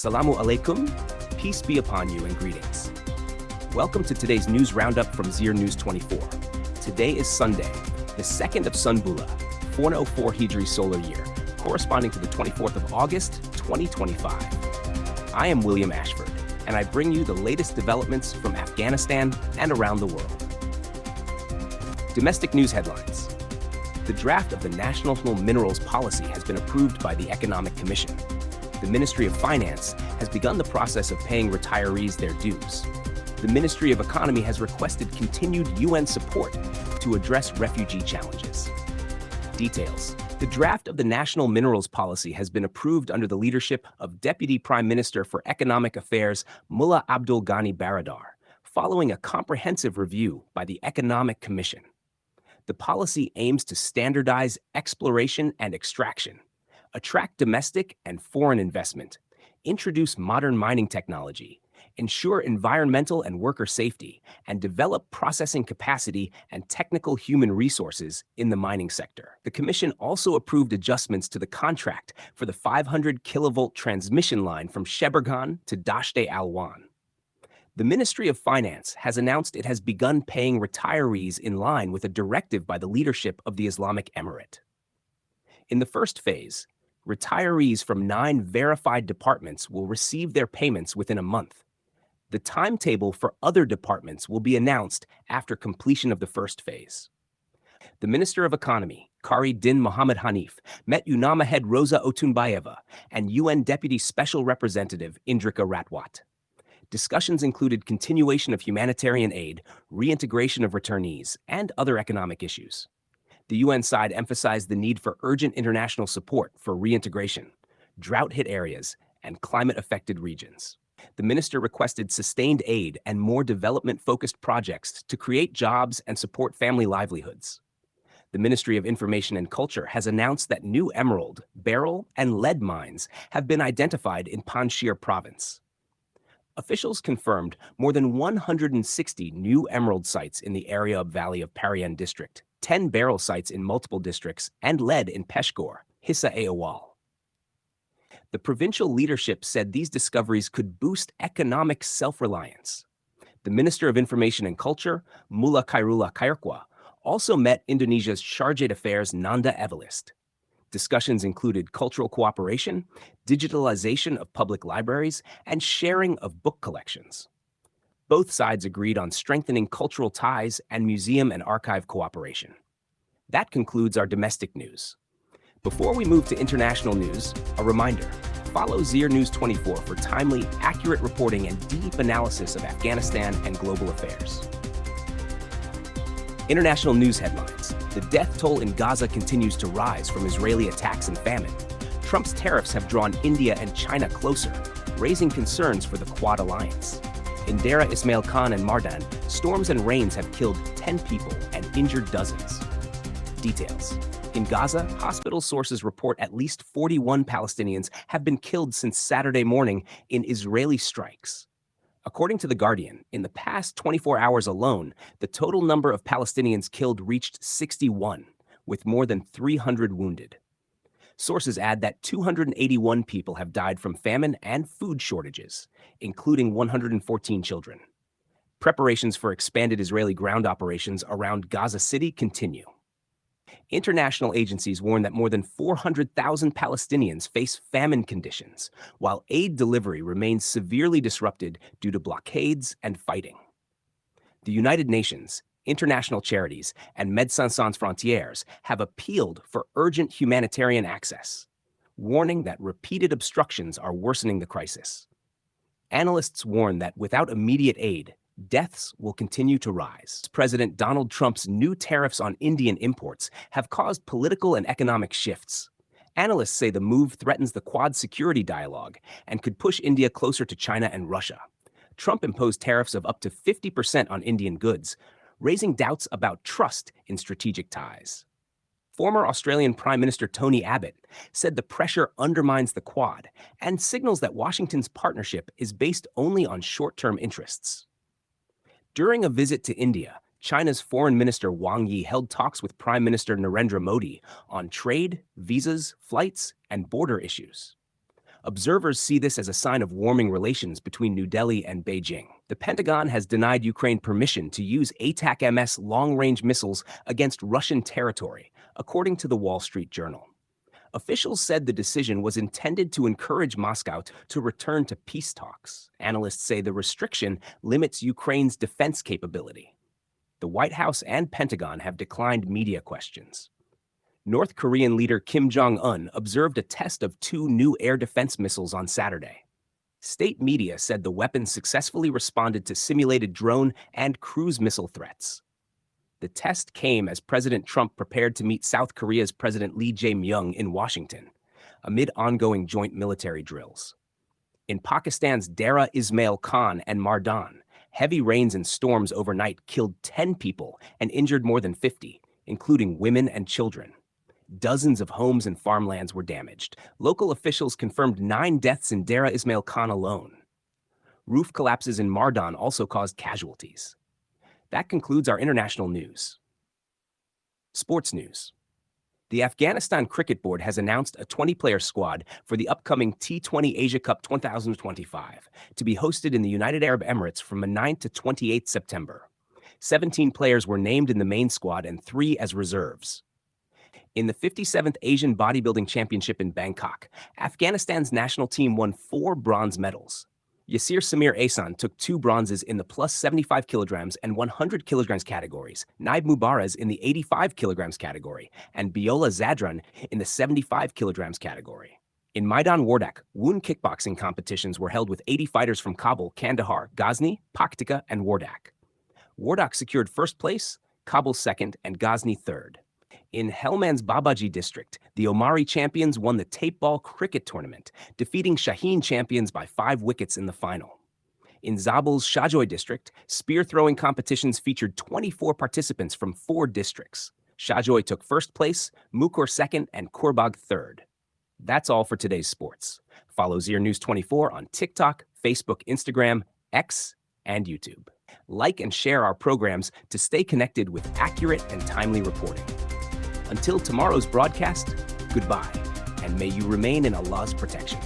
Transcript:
Assalamu alaikum, peace be upon you and greetings. Welcome to today's news roundup from Zir News 24. Today is Sunday, the 2nd of Sunbula, 404 Hijri solar year, corresponding to the 24th of August, 2025. I am William Ashford, and I bring you the latest developments from Afghanistan and around the world. Domestic news headlines. The draft of the National Minerals Policy has been approved by the Economic Commission. The Ministry of Finance has begun the process of paying retirees their dues. The Ministry of Economy has requested continued UN support to address refugee challenges. Details. The draft of the National Minerals Policy has been approved under the leadership of Deputy Prime Minister for Economic Affairs Mullah Abdul Ghani Baradar, following a comprehensive review by the Economic Commission. The policy aims to standardize exploration and extraction, attract domestic and foreign investment, introduce modern mining technology, ensure environmental and worker safety, and develop processing capacity and technical human resources in the mining sector. The Commission also approved adjustments to the contract for the 500 kilovolt transmission line from Sheberghan to Dasht-e Alwan. The Ministry of Finance has announced it has begun paying retirees in line with a directive by the leadership of the Islamic Emirate. In the first phase, retirees from 9 verified departments will receive their payments within a month. The timetable for other departments will be announced after completion of the first phase. The Minister of Economy, Qari Din Mohammed Hanif, met UNAMA head Rosa Otunbayeva and UN Deputy Special Representative Indrika Ratwat. Discussions included continuation of humanitarian aid, reintegration of returnees, and other economic issues. The UN side emphasized the need for urgent international support for reintegration, drought-hit areas, and climate-affected regions. The minister requested sustained aid and more development-focused projects to create jobs and support family livelihoods. The Ministry of Information and Culture has announced that new emerald, beryl, and lead mines have been identified in Panjshir province. Officials confirmed more than 160 new emerald sites in the area of Valley of Parian district, 10 beryl sites in multiple districts, and lead in Peshgor, Hissa-e-Awal. The provincial leadership said these discoveries could boost economic self-reliance. The Minister of Information and Culture, Mullah Khairullah Khairkhwa, also met Indonesia's Chargé d'Affaires Nanda Evarist. Discussions included cultural cooperation, digitalization of public libraries, and sharing of book collections. Both sides agreed on strengthening cultural ties and museum and archive cooperation. That concludes our domestic news. Before we move to international news, a reminder: follow Zir News 24 for timely, accurate reporting and deep analysis of Afghanistan and global affairs. International news headlines. The death toll in Gaza continues to rise from Israeli attacks and famine. Trump's tariffs have drawn India and China closer, raising concerns for the Quad alliance. In Dera Ismail Khan and Mardan, storms and rains have killed 10 people and injured dozens. Details. In Gaza, hospital sources report at least 41 Palestinians have been killed since Saturday morning in Israeli strikes. According to The Guardian, in the past 24 hours alone, the total number of Palestinians killed reached 61, with more than 300 wounded. Sources add that 281 people have died from famine and food shortages, including 114 children. Preparations for expanded Israeli ground operations around Gaza City continue. International agencies warn that more than 400,000 Palestinians face famine conditions, while aid delivery remains severely disrupted due to blockades and fighting. The United Nations, international charities, and Médecins Sans Frontières have appealed for urgent humanitarian access, warning that repeated obstructions are worsening the crisis. Analysts warn that without immediate aid, deaths will continue to rise. President Donald Trump's new tariffs on Indian imports have caused political and economic shifts. Analysts say the move threatens the Quad security dialogue and could push India closer to China and Russia. Trump imposed tariffs of up to 50% on Indian goods, raising doubts about trust in strategic ties. Former Australian Prime Minister Tony Abbott said the pressure undermines the Quad and signals that Washington's partnership is based only on short-term interests. During a visit to India, China's Foreign Minister Wang Yi held talks with Prime Minister Narendra Modi on trade, visas, flights, and border issues. Observers see this as a sign of warming relations between New Delhi and Beijing. The Pentagon has denied Ukraine permission to use ATACMS long-range missiles against Russian territory, according to the Wall Street Journal. Officials said the decision was intended to encourage Moscow to return to peace talks. Analysts say the restriction limits Ukraine's defense capability. The White House and Pentagon have declined media questions. North Korean leader Kim Jong-un observed a test of 2 new air defense missiles on Saturday. State media said the weapons successfully responded to simulated drone and cruise missile threats. The test came as President Trump prepared to meet South Korea's President Lee Jae-myung in Washington, amid ongoing joint military drills. In Pakistan's Dera Ismail Khan and Mardan, heavy rains and storms overnight killed 10 people and injured more than 50, including women and children. Dozens of homes and farmlands were damaged. Local officials confirmed 9 deaths in Dera Ismail Khan alone. Roof collapses in Mardan also caused casualties. That concludes our international news. Sports news. The Afghanistan Cricket Board has announced a 20-player squad for the upcoming T20 Asia Cup 2025 to be hosted in the United Arab Emirates from the 9th to 28th September. 17 players were named in the main squad and 3 as reserves. In the 57th Asian Bodybuilding Championship in Bangkok, Afghanistan's national team won 4 bronze medals. Yasir Samir Ahsan took 2 bronzes in the plus 75 kilograms and 100 kilograms categories, Naib Mubaraz in the 85 kilograms category, and Biola Zadran in the 75 kilograms category. In Maidan Wardak, wound kickboxing competitions were held with 80 fighters from Kabul, Kandahar, Ghazni, Paktika, and Wardak. Wardak secured first place, Kabul second, and Ghazni third. In Helmand's Babaji district, the Omari champions won the tape ball cricket tournament, defeating Shaheen champions by 5 wickets in the final. In Zabul's Shahjoy district, spear throwing competitions featured 24 participants from 4 districts. Shahjoy took first place, Mukur second, and Kurbag third. That's all for today's sports. Follow Zir News 24 on TikTok, Facebook, Instagram, X, and YouTube. Like and share our programs to stay connected with accurate and timely reporting. Until tomorrow's broadcast, goodbye, and may you remain in Allah's protection.